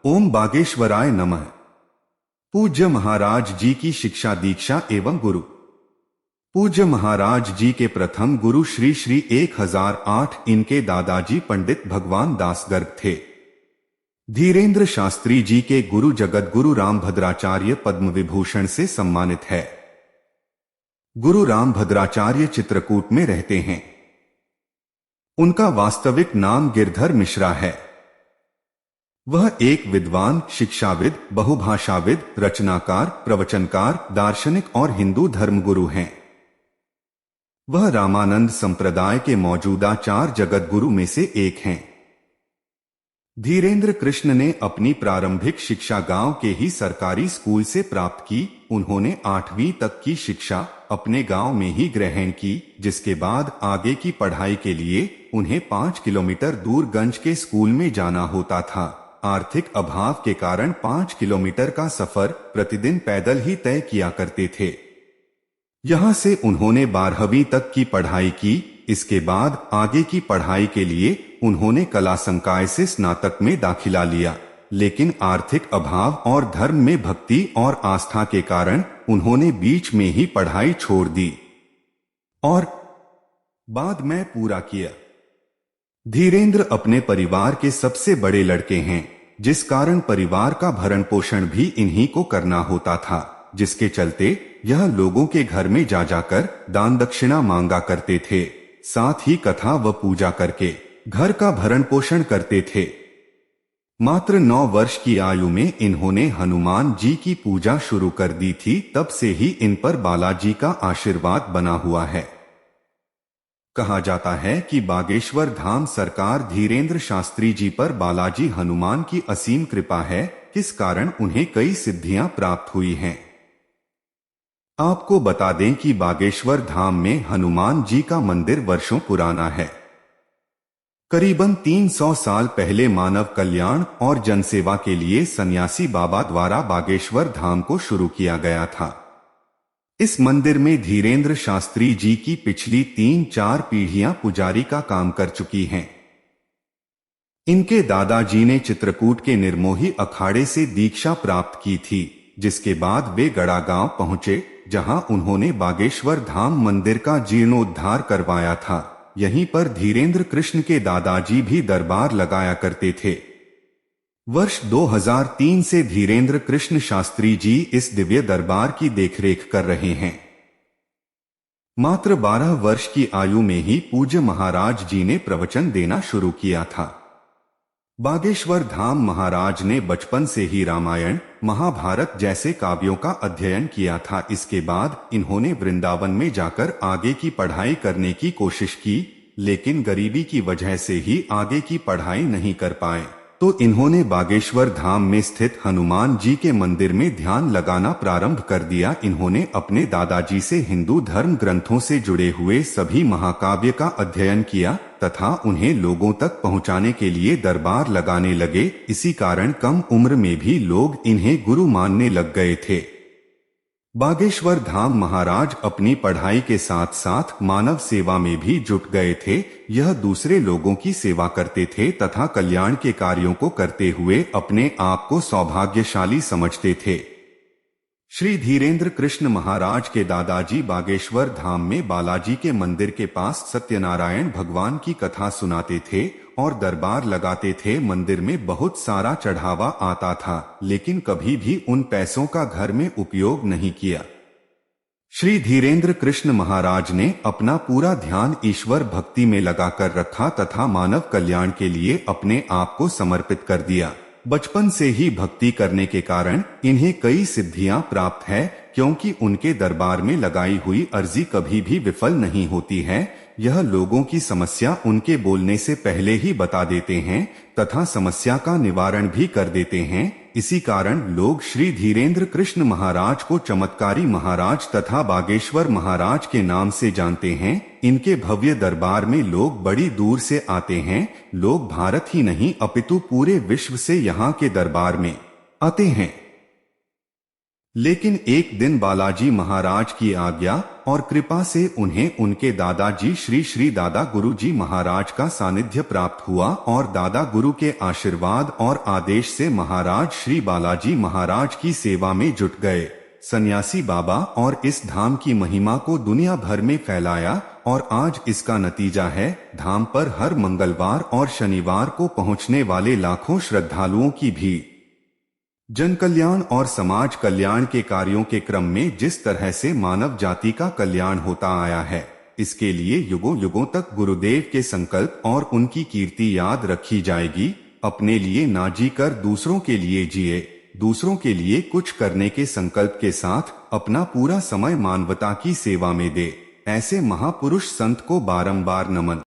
ओम बागेश्वराय नमः। पूज्य महाराज जी की शिक्षा दीक्षा एवं गुरु। पूज्य महाराज जी के प्रथम गुरु श्री श्री 1008 इनके दादाजी पंडित भगवान दास गर्ग थे। धीरेन्द्र शास्त्री जी के गुरु जगत गुरु रामभद्राचार्य पद्म विभूषण से सम्मानित है। गुरु रामभद्राचार्य चित्रकूट में रहते हैं। उनका वास्तविक नाम गिरधर मिश्रा है। वह एक विद्वान, शिक्षाविद, बहुभाषाविद, रचनाकार, प्रवचनकार, दार्शनिक और हिंदू धर्मगुरु हैं। वह रामानंद संप्रदाय के मौजूदा 4 जगत गुरु में से एक हैं। धीरेन्द्र कृष्ण ने अपनी प्रारंभिक शिक्षा गांव के ही सरकारी स्कूल से प्राप्त की। उन्होंने 8वीं तक की शिक्षा अपने गांव में ही ग्रहण की, जिसके बाद आगे की पढ़ाई के लिए उन्हें 5 किलोमीटर दूर गंज के स्कूल में जाना होता था। आर्थिक अभाव के कारण 5 किलोमीटर का सफर प्रतिदिन पैदल ही तय किया करते थे। यहां से उन्होंने 12वीं तक की पढ़ाई की। इसके बाद आगे की पढ़ाई के लिए उन्होंने कला संकाय से स्नातक में दाखिला लिया, लेकिन आर्थिक अभाव और धर्म में भक्ति और आस्था के कारण उन्होंने बीच में ही पढ़ाई छोड़ दी और बाद में पूरा किया। धीरेन्द्र अपने परिवार के सबसे बड़े लड़के हैं, जिस कारण परिवार का भरण पोषण भी इन्हीं को करना होता था, जिसके चलते यह लोगों के घर में जा जाकर दान दक्षिणा मांगा करते थे। साथ ही कथा व पूजा करके घर का भरण पोषण करते थे। मात्र 9 वर्ष की आयु में इन्होंने हनुमान जी की पूजा शुरू कर दी थी। तब से ही इन पर बालाजी का आशीर्वाद बना हुआ है। कहा जाता है कि बागेश्वर धाम सरकार धीरेन्द्र शास्त्री जी पर बालाजी हनुमान की असीम कृपा है, किस कारण उन्हें कई सिद्धियां प्राप्त हुई हैं। आपको बता दें कि बागेश्वर धाम में हनुमान जी का मंदिर वर्षों पुराना है। करीबन 300 साल पहले मानव कल्याण और जनसेवा के लिए सन्यासी बाबा द्वारा बागेश्वर धाम को शुरू किया गया था। इस मंदिर में धीरेन्द्र शास्त्री जी की पिछली 3-4 पीढ़ियां पुजारी का काम कर चुकी हैं। इनके दादाजी ने चित्रकूट के निर्मोही अखाड़े से दीक्षा प्राप्त की थी, जिसके बाद वे गड़ा गांव पहुंचे, जहां उन्होंने बागेश्वर धाम मंदिर का जीर्णोद्धार करवाया था। यहीं पर धीरेन्द्र कृष्ण के दादाजी भी दरबार लगाया करते थे। वर्ष 2003 से धीरेन्द्र कृष्ण शास्त्री जी इस दिव्य दरबार की देखरेख कर रहे हैं। मात्र 12 वर्ष की आयु में ही पूज्य महाराज जी ने प्रवचन देना शुरू किया था। बागेश्वर धाम महाराज ने बचपन से ही रामायण, महाभारत जैसे काव्यों का अध्ययन किया था। इसके बाद इन्होंने वृंदावन में जाकर आगे की पढ़ाई करने की कोशिश की, लेकिन गरीबी की वजह से ही आगे की पढ़ाई नहीं कर पाए। तो इन्होंने बागेश्वर धाम में स्थित हनुमान जी के मंदिर में ध्यान लगाना प्रारंभ कर दिया। इन्होंने अपने दादाजी से हिंदू धर्म ग्रंथों से जुड़े हुए सभी महाकाव्य का अध्ययन किया तथा उन्हें लोगों तक पहुंचाने के लिए दरबार लगाने लगे। इसी कारण कम उम्र में भी लोग इन्हें गुरु मानने लग गए थे। बागेश्वर धाम महाराज अपनी पढ़ाई के साथ साथ मानव सेवा में भी जुट गए थे। यह दूसरे लोगों की सेवा करते थे तथा कल्याण के कार्यों को करते हुए अपने आप को सौभाग्यशाली समझते थे। श्री धीरेन्द्र कृष्ण महाराज के दादाजी बागेश्वर धाम में बालाजी के मंदिर के पास सत्यनारायण भगवान की कथा सुनाते थे और दरबार लगाते थे। मंदिर में बहुत सारा चढ़ावा आता था, लेकिन कभी भी उन पैसों का घर में उपयोग नहीं किया। श्री धीरेन्द्र कृष्ण महाराज ने अपना पूरा ध्यान ईश्वर भक्ति में लगाकर रखा तथा मानव कल्याण के लिए अपने आप को समर्पित कर दिया। बचपन से ही भक्ति करने के कारण इन्हें कई सिद्धियां प्राप्त है, क्योंकि उनके दरबार में लगाई हुई अर्जी कभी भी विफल नहीं होती है। यह लोगों की समस्या उनके बोलने से पहले ही बता देते हैं तथा समस्या का निवारण भी कर देते हैं। इसी कारण लोग श्री धीरेन्द्र कृष्ण महाराज को चमत्कारी महाराज तथा बागेश्वर महाराज के नाम से जानते हैं। इनके भव्य दरबार में लोग बड़ी दूर से आते हैं। लोग भारत ही नहीं अपितु पूरे विश्व से यहाँ के दरबार में आते हैं। लेकिन एक दिन बालाजी महाराज की आज्ञा और कृपा से उन्हें उनके दादाजी श्री श्री दादा गुरु जी महाराज का सानिध्य प्राप्त हुआ और दादा गुरु के आशीर्वाद और आदेश से महाराज श्री बालाजी महाराज की सेवा में जुट गए। सन्यासी बाबा और इस धाम की महिमा को दुनिया भर में फैलाया और आज इसका नतीजा है धाम पर हर मंगलवार और शनिवार को पहुंचने वाले लाखों श्रद्धालुओं की भीड़। जन कल्याण और समाज कल्याण के कार्यों के क्रम में जिस तरह से मानव जाति का कल्याण होता आया है, इसके लिए युगों युगों तक गुरुदेव के संकल्प और उनकी कीर्ति याद रखी जाएगी। अपने लिए ना जी कर दूसरों के लिए जिए, दूसरों के लिए कुछ करने के संकल्प के साथ अपना पूरा समय मानवता की सेवा में दे, ऐसे महापुरुष संत को बारंबार नमन।